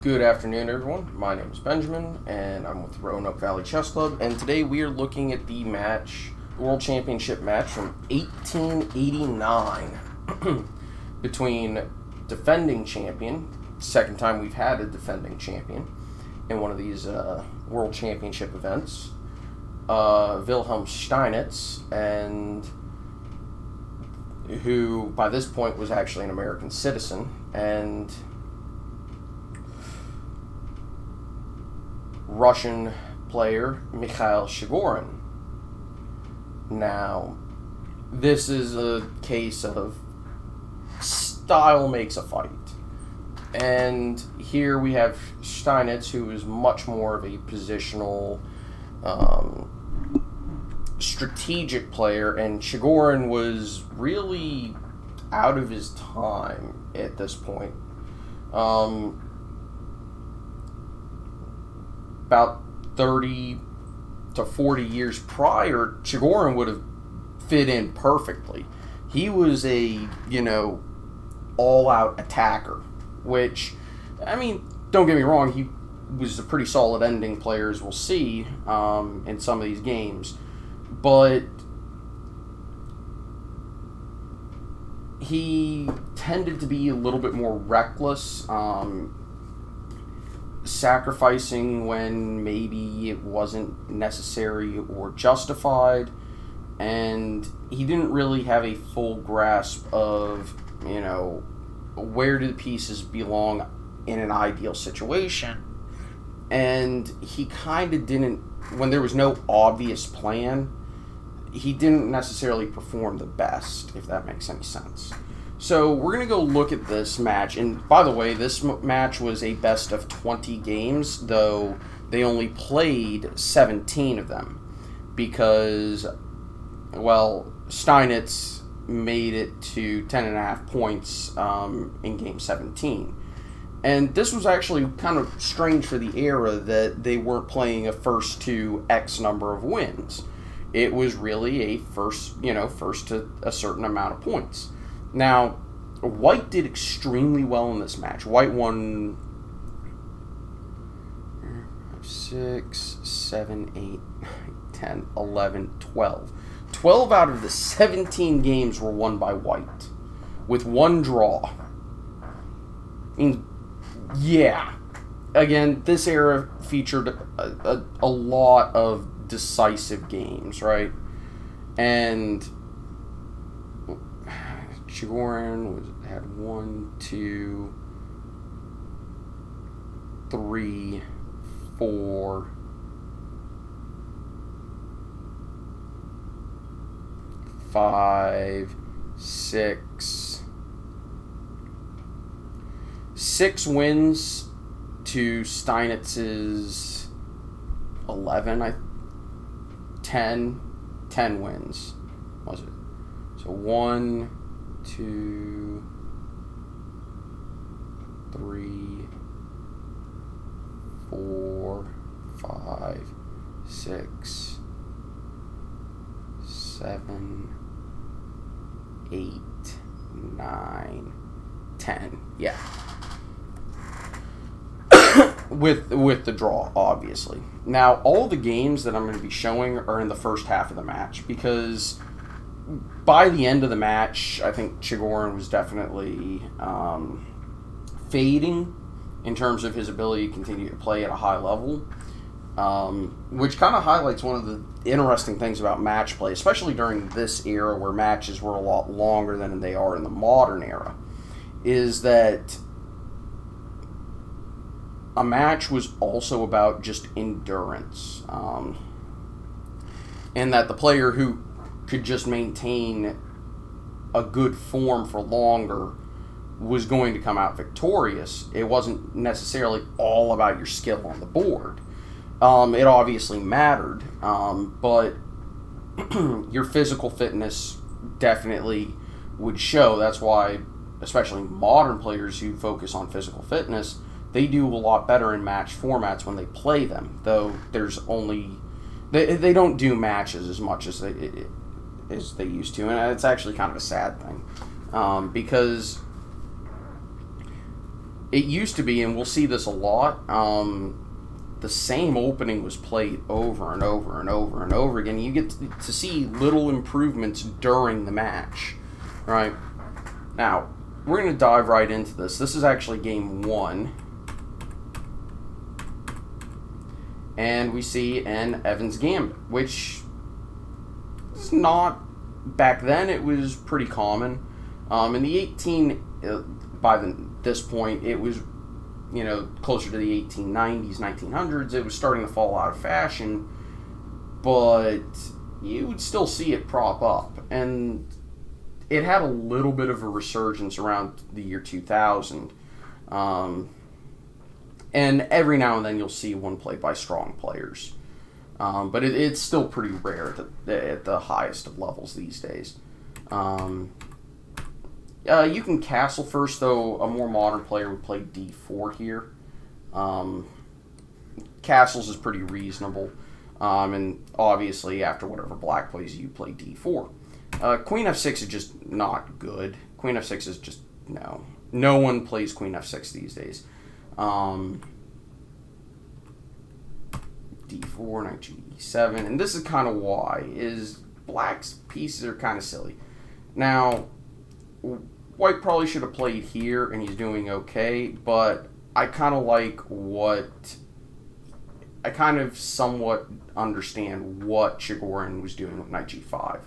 Good afternoon, everyone. My name is Benjamin, and I'm with Roanoke Valley Chess Club. And today we are looking at the World Championship match from 1889 between defending champion, second time we've had a defending champion in one of these World Championship events, Wilhelm Steinitz, and who by this point was actually an American citizen, and Russian player Mikhail Chigorin. Now, this is a case of style makes a fight. And here we have Steinitz, who is much more of a positional, strategic player, and Chigorin was really out of his time at this point. About 30 to 40 years prior, Chigorin would have fit in perfectly. He was a, all-out attacker, which, don't get me wrong, he was a pretty solid ending player, as we'll see in some of these games. But he tended to be a little bit more reckless, sacrificing when maybe it wasn't necessary or justified, and he didn't really have a full grasp of, where do the pieces belong in an ideal situation. And he kind of didn't, when there was no obvious plan, he didn't necessarily perform the best, if that makes any sense. So we're going to go look at this match. And by the way, this match was a best of 20 games, though they only played 17 of them because, Steinitz made it to 10.5 points in game 17. And this was actually kind of strange for the era that they weren't playing a first to X number of wins. It was really a first to a certain amount of points. Now, White did extremely well in this match. White won 6, 7, 8, 9, 10, 11, 12. 12 out of the 17 games were won by White, with one draw. Yeah. Again, this era featured a lot of decisive games, right? And Chigorin had 1, 2, 3, 4, 5, 6 wins to Steinitz's 11, 10 wins, was it? So 1, 2, 3, 4, 5, 6, 7, 8, 9, 10. Yeah. with the draw, obviously. Now, all the games that I'm going to be showing are in the first half of the match, because by the end of the match, I think Chigorin was definitely fading in terms of his ability to continue to play at a high level, which kind of highlights one of the interesting things about match play, especially during this era where matches were a lot longer than they are in the modern era, is that a match was also about just endurance, and that the player who could just maintain a good form for longer was going to come out victorious. It wasn't necessarily all about your skill on the board. It obviously mattered, but your physical fitness definitely would show. That's why, especially modern players who focus on physical fitness, they do a lot better in match formats when they play them, though there's only... They don't do matches as much as they used to, and it's actually kind of a sad thing, because it used to be, and we'll see this a lot, the same opening was played over and over and over and over again. You get to see little improvements during the match, right? Now, we're going to dive right into this. This is actually game 1. And we see an Evans Gambit, which is not, back then it was pretty common. In the this point, it was, closer to the 1890s, 1900s. It was starting to fall out of fashion, but you would still see it prop up. And it had a little bit of a resurgence around the year 2000. And every now and then you'll see one played by strong players. But it's still pretty rare at the highest of levels these days. You can castle first, though a more modern player would play d4 here. Castles is pretty reasonable. And obviously, after whatever black plays, you play d4. Queen f6 is just not good. Queen f6 is just, no. No one plays queen f6 these days. d4, knight g7, and this is kind of why, is black's pieces are kind of silly. Now, white probably should have played here, and he's doing okay, but I kind of somewhat understand what Chigorin was doing with knight g5.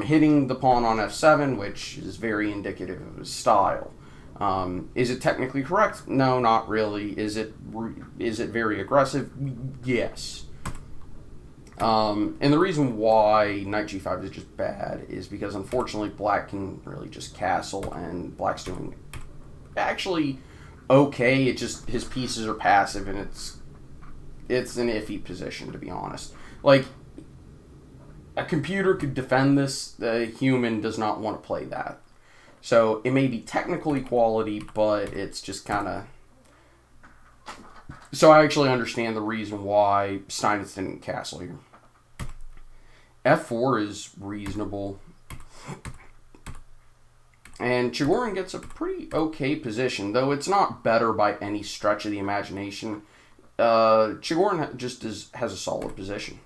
Hitting the pawn on f7, which is very indicative of his style. Is it technically correct? No, not really. Is it very aggressive? Yes. And the reason why knight g5 is just bad is because, unfortunately, black can really just castle, and black's doing actually okay. It just, his pieces are passive, and it's an iffy position, to be honest. Like, a computer could defend this. A human does not want to play that. So it may be technical equality, but it's just kind of... So I actually understand the reason why Steinitz didn't castle here. f4 is reasonable. And Chigorin gets a pretty okay position, though it's not better by any stretch of the imagination. Chigorin just has a solid position.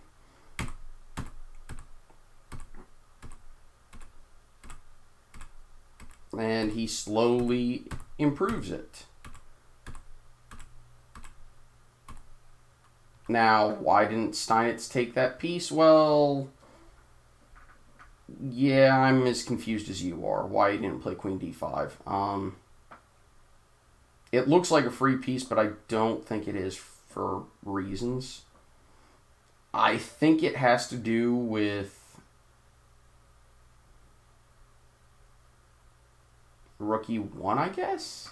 And he slowly improves it. Now, why didn't Steinitz take that piece? Well, yeah, I'm as confused as you are. Why he didn't play queen d5. It looks like a free piece, but I don't think it is for reasons. I think it has to do with Rook e1, I guess?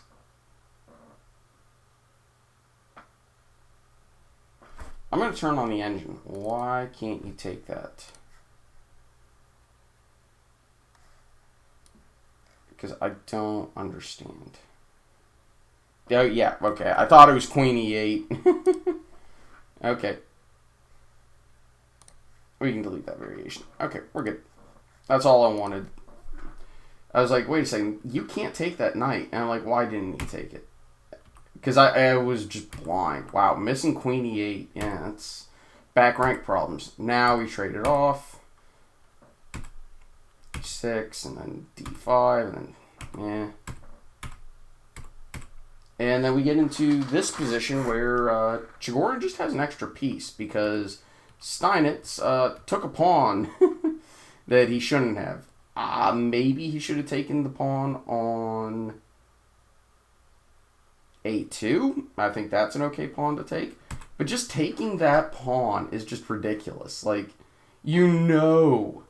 I'm going to turn on the engine. Why can't you take that? Because I don't understand. Oh, yeah, okay. I thought it was queen e8. Okay. We can delete that variation. Okay, we're good. That's all I wanted. I was like, wait a second, you can't take that knight. And I'm like, why didn't he take it? Because I was just blind. Wow, missing queen e8. Yeah, that's back rank problems. Now we trade it off. 6 and then d5 and then, yeah. And then we get into this position where Chigorin just has an extra piece because Steinitz took a pawn that he shouldn't have. Maybe he should have taken the pawn on a2. I think that's an okay pawn to take. But just taking that pawn is just ridiculous. Like, you know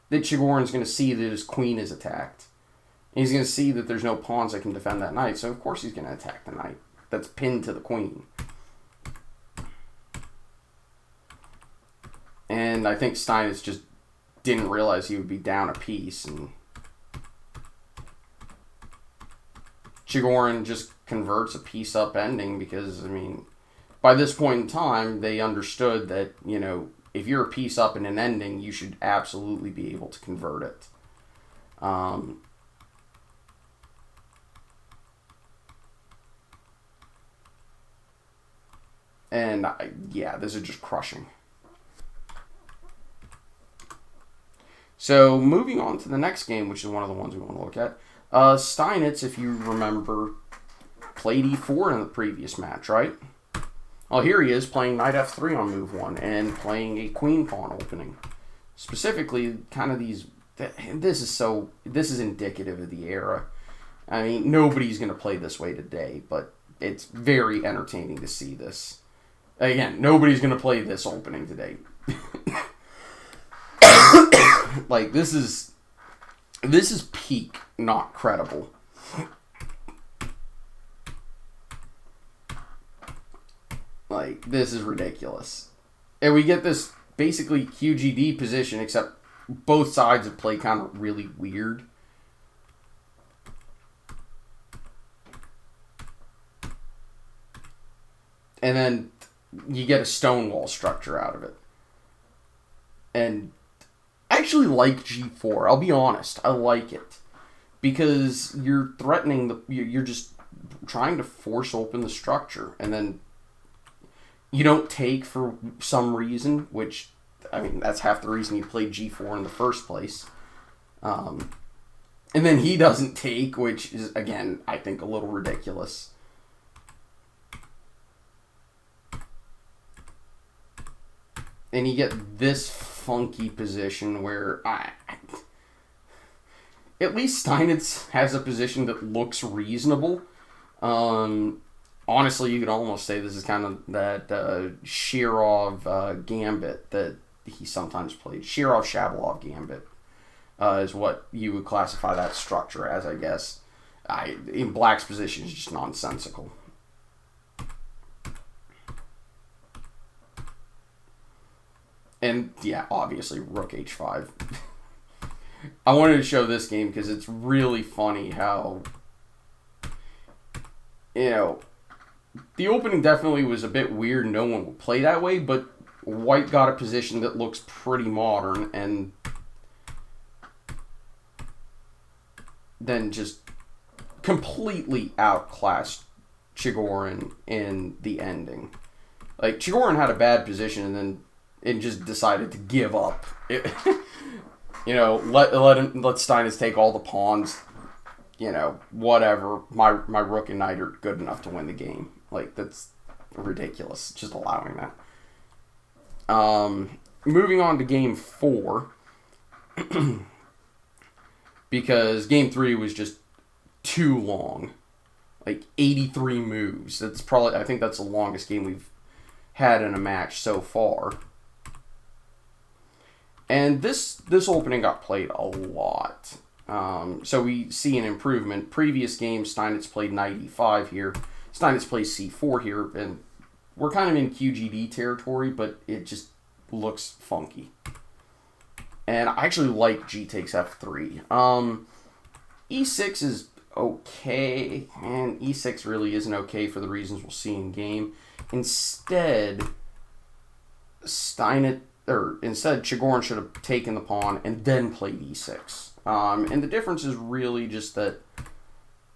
that Chigorin's going to see that his queen is attacked. And he's going to see that there's no pawns that can defend that knight. So, of course, he's going to attack the knight that's pinned to the queen. And I think Steinitz just didn't realize he would be down a piece, and Chigorin just converts a piece up ending because, I mean, by this point in time, they understood that, you know, if you're a piece up in an ending, you should absolutely be able to convert it. And, yeah, this is just crushing. So, moving on to the next game, which is one of the ones we want to look at. Steinitz, if you remember, played e4 in the previous match, right? Well, here he is playing knight f3 on move 1 and playing a queen pawn opening. Specifically, kind of these... This is indicative of the era. I mean, nobody's going to play this way today, but it's very entertaining to see this. Again, nobody's going to play this opening today. Like, this is peak not credible. Like, this is ridiculous. And we get this basically QGD position, except both sides have played kind of really weird. And then you get a stonewall structure out of it. And I actually like G4. I'll be honest. I like it. Because you're threatening, you're just trying to force open the structure. And then you don't take for some reason, which, I mean, that's half the reason you played G4 in the first place. And then he doesn't take, which is, again, I think a little ridiculous. And you get this funky position where at least Steinitz has a position that looks reasonable. Honestly, you could almost say this is kind of that Shirov gambit that he sometimes played. Shirov-Shabalov gambit is what you would classify that structure as, I guess. In Black's position is just nonsensical. And, yeah, obviously, Rook H5. I wanted to show this game because it's really funny how, you know, the opening definitely was a bit weird. No one would play that way, but White got a position that looks pretty modern and then just completely outclassed Chigorin in the ending. Like, Chigorin had a bad position and just decided to give up. You know, let Steinitz take all the pawns. You know, whatever. My rook and knight are good enough to win the game. Like, that's ridiculous. Just allowing that. Moving on to game 4. Because game 3 was just too long. Like, 83 moves. That's probably, I think that's the longest game we've had in a match so far. And this opening got played a lot. So we see an improvement. Previous games, Steinitz played knight e5 here. Steinitz plays c4 here. And we're kind of in QGD territory, but it just looks funky. And I actually like g takes f3. E6 is okay. And e6 really isn't okay for the reasons we'll see in game. Instead, Chigorin should have taken the pawn and then played e6. And the difference is really just that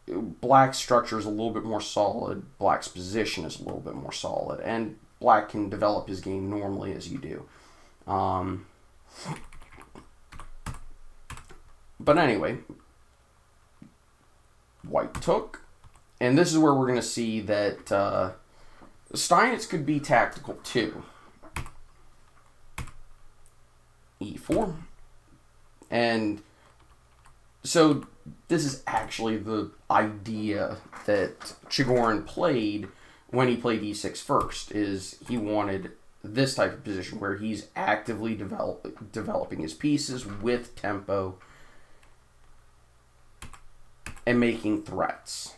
Black's structure is a little bit more solid, Black's position is a little bit more solid, and Black can develop his game normally as you do. But anyway, White took, and this is where we're going to see that Steinitz could be tactical too. E4. And so this is actually the idea that Chigorin played when he played e6 first, is he wanted this type of position where he's actively developing his pieces with tempo and making threats.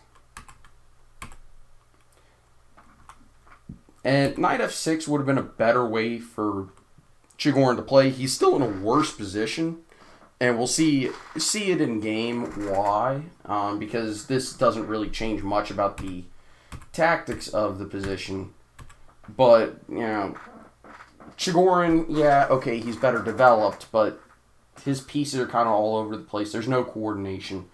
And knight f6 would have been a better way for Chigorin to play. He's still in a worse position, and we'll see it in game why, because this doesn't really change much about the tactics of the position. But, you know, Chigorin, yeah, okay, he's better developed, but his pieces are kind of all over the place. There's no coordination.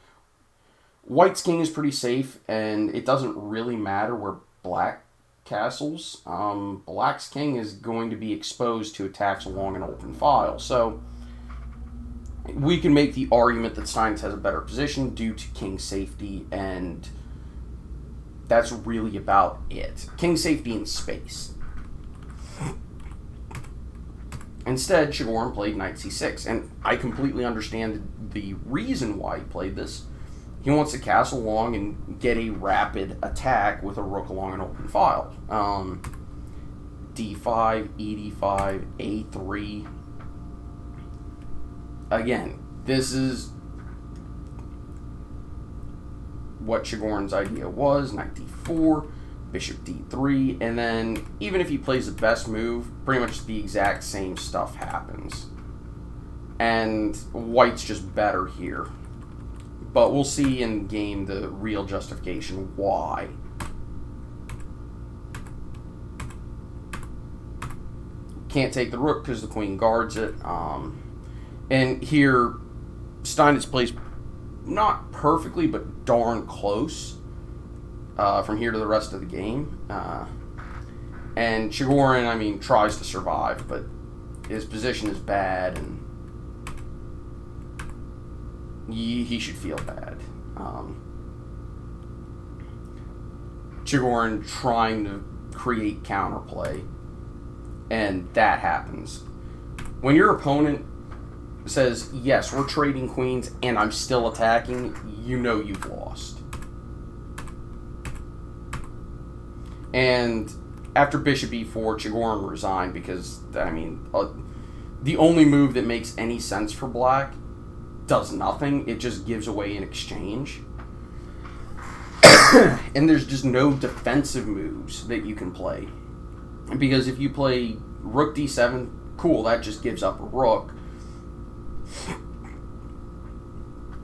White's king is pretty safe, and it doesn't really matter where Black castles, black's king is going to be exposed to attacks along an open file. So we can make the argument that Steinitz has a better position due to king safety, and that's really about it. King safety and space. Instead, Chigorin played knight c6, and I completely understand the reason why he played this. He wants to castle along and get a rapid attack with a rook along an open file. d5, ed5, a3. Again, this is what Chigorin's idea was. Knight d4, bishop d3, and then even if he plays the best move, pretty much the exact same stuff happens. And white's just better here. But we'll see in game the real justification why. Can't take the rook because the queen guards it. And here, Steinitz plays not perfectly, but darn close from here to the rest of the game. And Chigorin, I mean, tries to survive, but his position is bad, and he should feel bad. Chigorin trying to create counterplay, and that happens. When your opponent says, yes, we're trading queens, and I'm still attacking, you know you've lost. And after bishop e4, Chigorin resigned because, I mean, the only move that makes any sense for black does nothing. It just gives away an exchange. And there's just no defensive moves that you can play. Because if you play rook d7, cool, that just gives up a rook.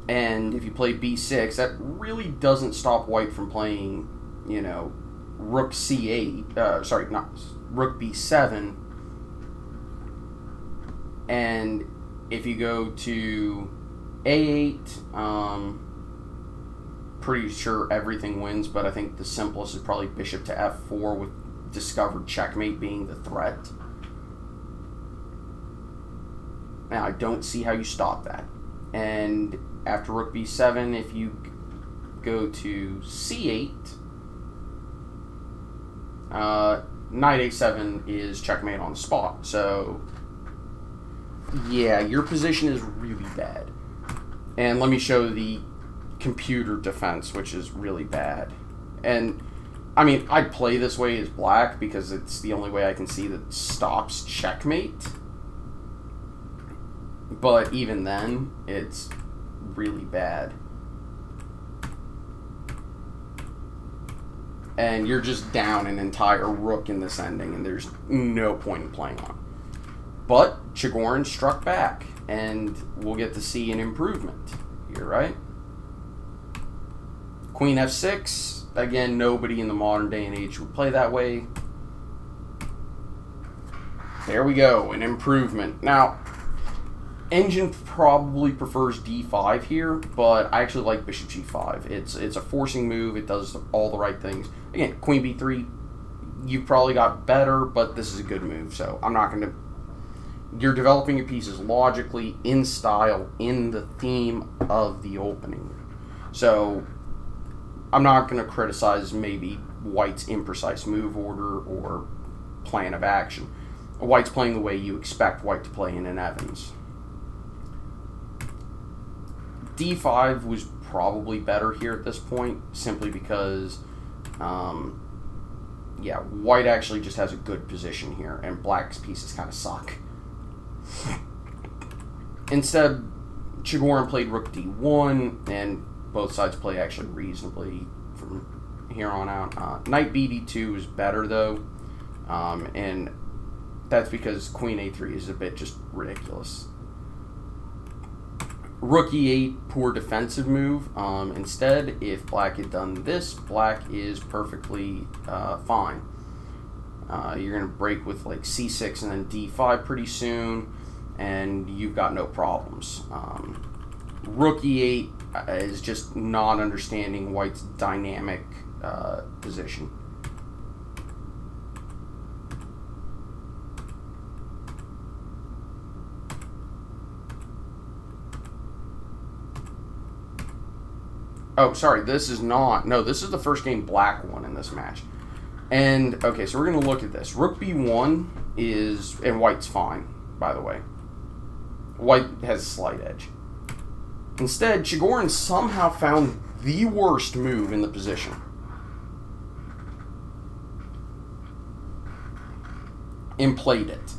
And if you play b6, that really doesn't stop white from playing, you know, rook c8, rook b7. And if you go to a8, pretty sure everything wins, but I think the simplest is probably bishop to f4 with discovered checkmate being the threat. Now, I don't see how you stop that. And after rook b7, if you go to c8, knight a7 is checkmate on the spot. So, yeah, your position is really bad. And let me show the computer defense, which is really bad. And, I mean, I'd play this way as black because it's the only way I can see that stops checkmate. But even then, it's really bad. And you're just down an entire rook in this ending, and there's no point in playing on. But Chigorin struck back, and we'll get to see an improvement here, right? Queen f6. Again, nobody in the modern day and age would play that way. There we go, an improvement. Now, Engine probably prefers d5 here, but I actually like bishop g5. It's a forcing move. It does all the right things. Again, queen b3, you've probably got better, but this is a good move, so I'm not going to... You're developing your pieces logically, in style, in the theme of the opening. So I'm not going to criticize maybe white's imprecise move order or plan of action. White's playing the way you expect white to play in an Evans. d5 was probably better here at this point, simply because, yeah, white actually just has a good position here, and black's pieces kind of suck. Instead, Chigorin played rook d1, and both sides play actually reasonably from here on out. Knight bd2 is better, though, and that's because queen a3 is a bit just ridiculous. Rook e8, poor defensive move. Instead, if black had done this, black is perfectly fine. You're going to break with like c6 and then d5 pretty soon, and you've got no problems. Rook e8 is just not understanding white's dynamic position. Oh, sorry, this is not... No, this is the first game Black won in this match. And, okay, so we're going to look at this. Rook b1 is... And White's fine, by the way. White has a slight edge. Instead, Chigorin somehow found the worst move in the position. And played it.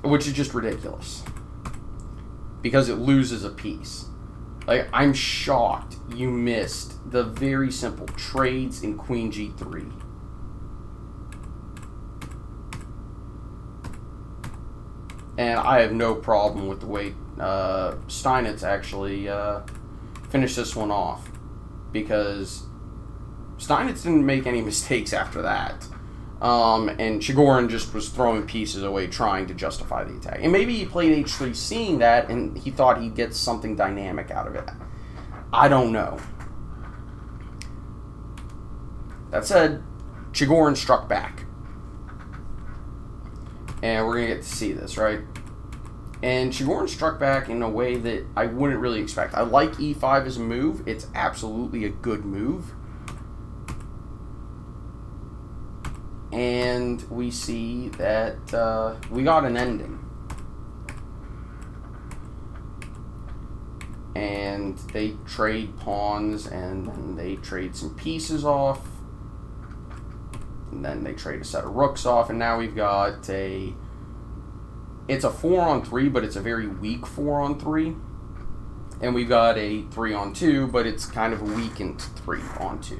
Which is just ridiculous. Because it loses a piece. Like, I'm shocked you missed the very simple trades in Queen G3. And I have no problem with the way Steinitz actually finished this one off. Because Steinitz didn't make any mistakes after that. And Chigorin just was throwing pieces away trying to justify the attack. And maybe he played h3 seeing that and he thought he'd get something dynamic out of it. I don't know. That said, Chigorin struck back. And we're going to get to see this, right? And Chigorin struck back in a way that I wouldn't really expect. I like e5 as a move. It's absolutely a good move. And we see that we got an ending. And they trade pawns, and then they trade some pieces off. And then they trade a set of rooks off, and now we've got a... It's a 4-on-3, but it's a very weak 4-on-3. And we've got a 3-on-2, but it's kind of a weakened 3-on-2.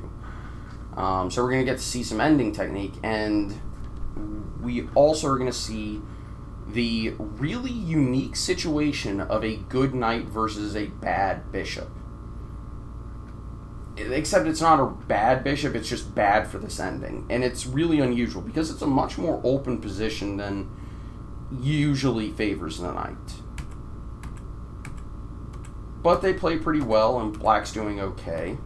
So we're going to get to see some ending technique, and we also are going to see the really unique situation of a good knight versus a bad bishop. Except it's not a bad bishop, it's just bad for this ending. And it's really unusual because it's a much more open position than usually favors the knight. But they play pretty well, and Black's doing okay.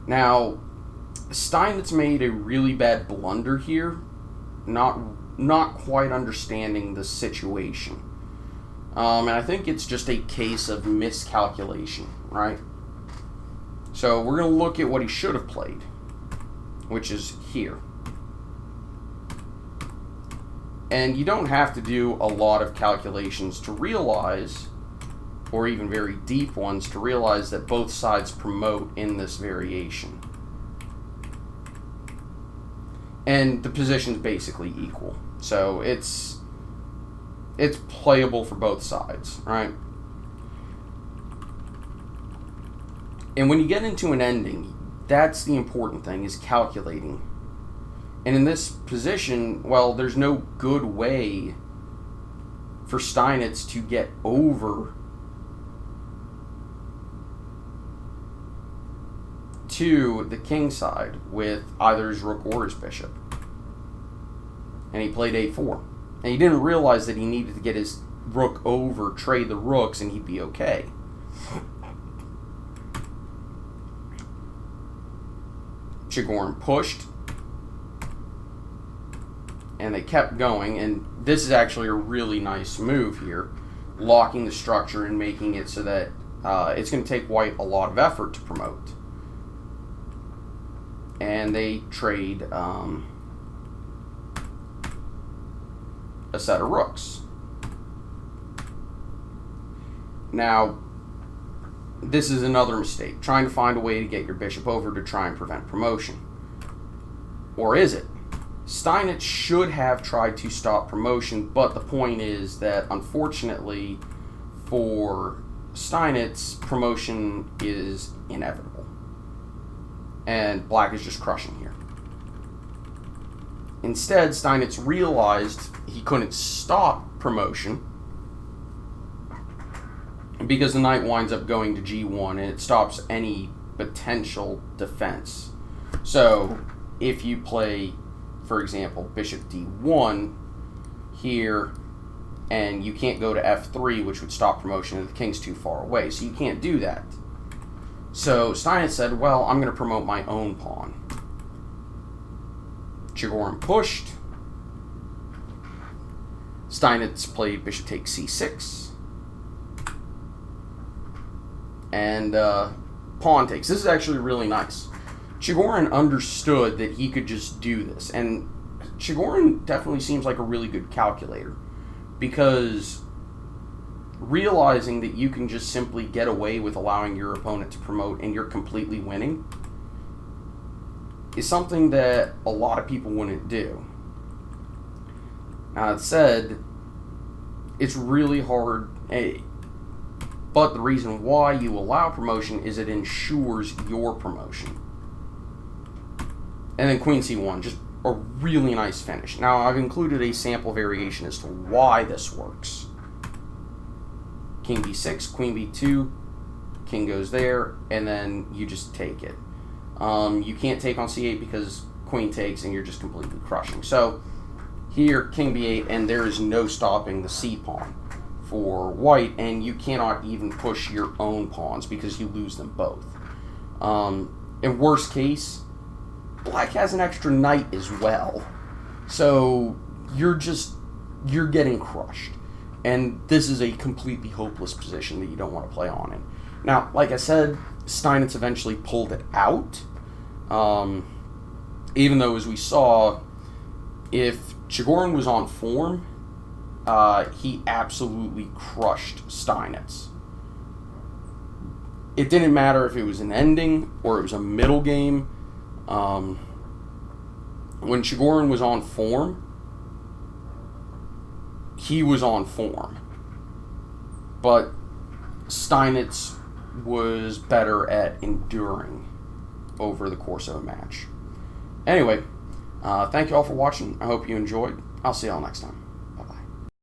Now, Steinitz made a really bad blunder here, not quite understanding the situation. And I think it's just a case of miscalculation, right? So we're going to look at what he should have played, which is here. And you don't have to do a lot of calculations to realize, or even very deep ones, to realize that both sides promote in this variation. And the position's basically equal. So it's playable for both sides, right? And when you get into an ending, that's the important thing, is calculating. And in this position, well, there's no good way for Steinitz to get over to the king side with either his rook or his bishop. And he played a4. And he didn't realize that he needed to get his rook over, trade the rooks, and he'd be okay. Chigorin pushed. And they kept going, and this is actually a really nice move here, locking the structure and making it so that it's going to take White a lot of effort to promote. And they trade a set of rooks. Now, this is another mistake, trying to find a way to get your bishop over to try and prevent promotion. Or is it? Steinitz should have tried to stop promotion, but the point is that, unfortunately, for Steinitz, promotion is inevitable. And Black is just crushing here. Instead, Steinitz realized he couldn't stop promotion because the knight winds up going to g1 and it stops any potential defense. So, if you play, for example, bishop d1 here, and you can't go to f3, which would stop promotion, and the king's too far away, so you can't do that. So Steinitz said, well, I'm going to promote my own pawn. Chigorin pushed, Steinitz played bishop takes c6. And pawn takes. This is actually really nice. Chigorin understood that he could just do this. And Chigorin definitely seems like a really good calculator, because realizing that you can just simply get away with allowing your opponent to promote and you're completely winning is something that a lot of people wouldn't do. Now, that said, it's really hard, but the reason why you allow promotion is it ensures your promotion. And then queen c1, just a really nice finish. Now, I've included a sample variation as to why this works. King b6, queen b2, king goes there, and then you just take it. You can't take on c8 because queen takes, and you're just completely crushing. So here, king b8, and there is no stopping the c pawn for white, and you cannot even push your own pawns because you lose them both. In worst case, black has an extra knight as well. So you're getting crushed. And this is a completely hopeless position that you don't want to play on in. Now, like I said, Steinitz eventually pulled it out. Even though, as we saw, if Chigorin was on form, he absolutely crushed Steinitz. It didn't matter if it was an ending or it was a middle game. When Chigorin was on form, he was on form. But Steinitz was better at enduring over the course of a match. Anyway, thank you all for watching. I hope you enjoyed. I'll see y'all next time.